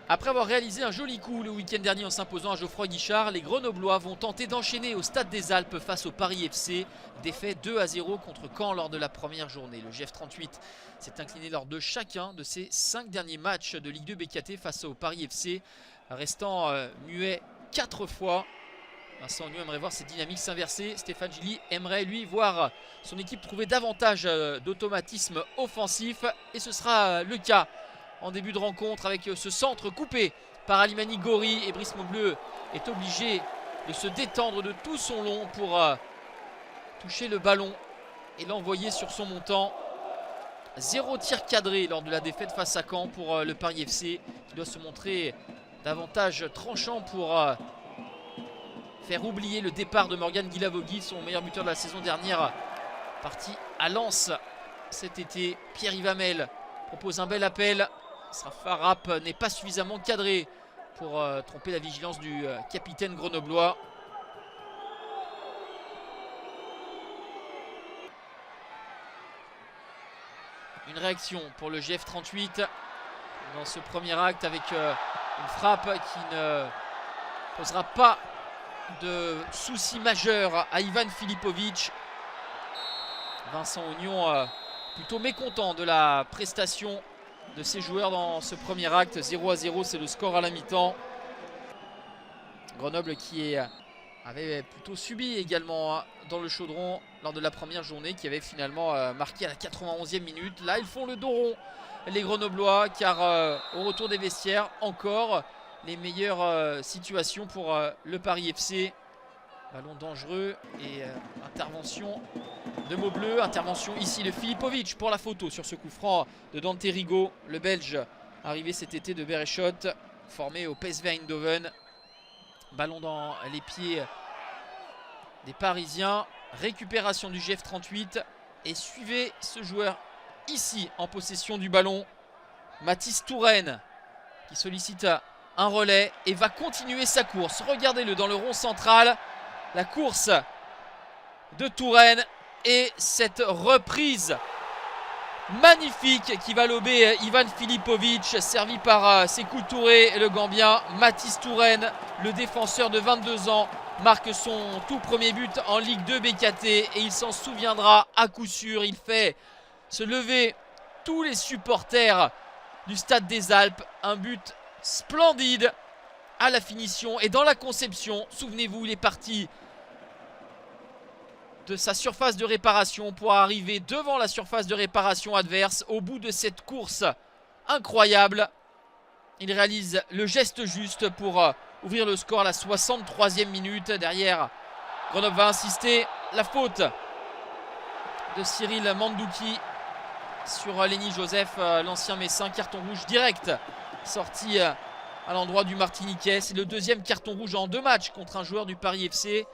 Après avoir réalisé un joli coup le week-end dernier en s'imposant à Geoffroy Guichard, les Grenoblois vont tenter d'enchaîner au Stade des Alpes face au Paris FC. Défait 2-0 contre Caen lors de la première journée. Le GF 38 s'est incliné lors de chacun de ses 5 derniers matchs de Ligue 2 BKT face au Paris FC, restant muet 4 fois. Vincent Ognon aimerait voir cette dynamique s'inverser. Stéphane Gilly aimerait lui voir son équipe trouver davantage d'automatisme offensif. Et ce sera le cas en début de rencontre avec ce centre coupé par Alimani Gori. Et Brice Maubleu est obligé de se détendre de tout son long pour toucher le ballon et l'envoyer sur son montant. 0 tir cadré lors de la défaite face à Caen pour le Paris FC, qui doit se montrer davantage tranchant pour faire oublier le départ de Morgan Guilavogui, son meilleur buteur de la saison dernière, parti à Lens cet été. Pierre-Yves Hamel propose un bel appel. Sa frappe n'est pas suffisamment cadrée pour tromper la vigilance du capitaine grenoblois. Une réaction pour le GF 38 dans ce premier acte avec une frappe qui ne posera pas de soucis majeurs à Ivan Filipovic. Vincent Ognon plutôt mécontent de la prestation de ses joueurs dans ce premier acte. 0-0, c'est le score à la mi-temps. Grenoble qui avait plutôt subi également dans le chaudron lors de la première journée, qui avait finalement marqué à la 91e minute. Là, ils font le dos rond, les Grenoblois, car au retour des vestiaires, encore les meilleures situations pour le Paris FC. Ballon dangereux et intervention de Maubleu. Intervention ici de Filipovic pour la photo sur ce coup franc de Dante Rigaud, le Belge arrivé cet été de Beerschot, formé au PSV Eindhoven. Ballon dans les pieds des Parisiens. Récupération du GF 38 et suivez ce joueur ici en possession du ballon. Mathis Touraine qui sollicite un relais et va continuer sa course. Regardez-le dans le rond central. La course de Touraine et cette reprise magnifique qui va lober Ivan Filipovic, servi par Sékou Touré, le Gambien. Mathis Touraine, le défenseur de 22 ans, marque son tout premier but en Ligue 2 BKT et il s'en souviendra à coup sûr. Il fait se lever tous les supporters du Stade des Alpes. Un but splendide à la finition et dans la conception. Souvenez-vous, il est parti de sa surface de réparation pour arriver devant la surface de réparation adverse. Au bout de cette course incroyable, il réalise le geste juste pour ouvrir le score à la 63e minute. Derrière, Grenoble va insister. La faute de Cyril Mandouki sur Lenny Joseph, l'ancien Messin. Carton rouge direct sorti à l'endroit du Martiniquais. C'est le deuxième carton rouge en 2 matchs contre un joueur du Paris FC.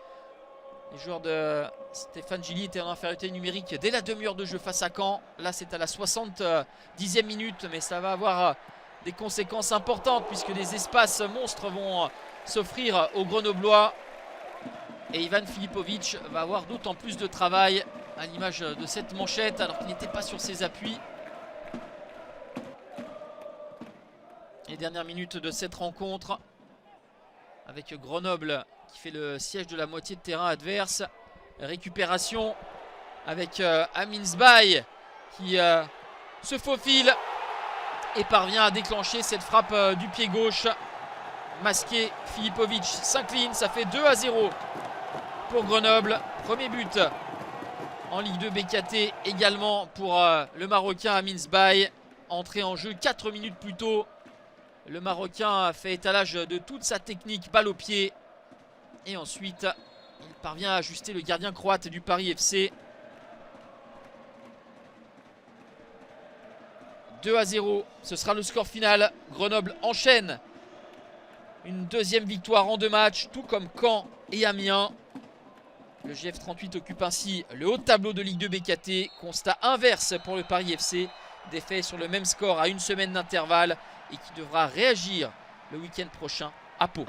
Les joueurs de Stéphane Gilly étaient en infériorité numérique dès la demi-heure de jeu face à Caen. Là, c'est à la 70e minute, mais ça va avoir des conséquences importantes puisque des espaces monstres vont s'offrir aux Grenoblois. Et Ivan Filipovic va avoir d'autant plus de travail à l'image de cette manchette alors qu'il n'était pas sur ses appuis. Les dernières minutes de cette rencontre avec Grenoble qui fait le siège de la moitié de terrain adverse. Récupération avec Amin Zbaï qui se faufile et parvient à déclencher cette frappe du pied gauche. Masqué, Filipovic s'incline, ça fait 2-0 pour Grenoble. Premier but en Ligue 2 BKT également pour le Marocain Amin Zbaï. Entré en jeu 4 minutes plus tôt. Le Marocain a fait étalage de toute sa technique, balle au pied. Et ensuite, il parvient à ajuster le gardien croate du Paris FC. 2-0, ce sera le score final. Grenoble enchaîne une deuxième victoire en 2 matchs, tout comme Caen et Amiens. Le GF 38 occupe ainsi le haut de tableau de Ligue 2 BKT. Constat inverse pour le Paris FC. Défait sur le même score à 1 semaine d'intervalle et qui devra réagir le week-end prochain à Pau.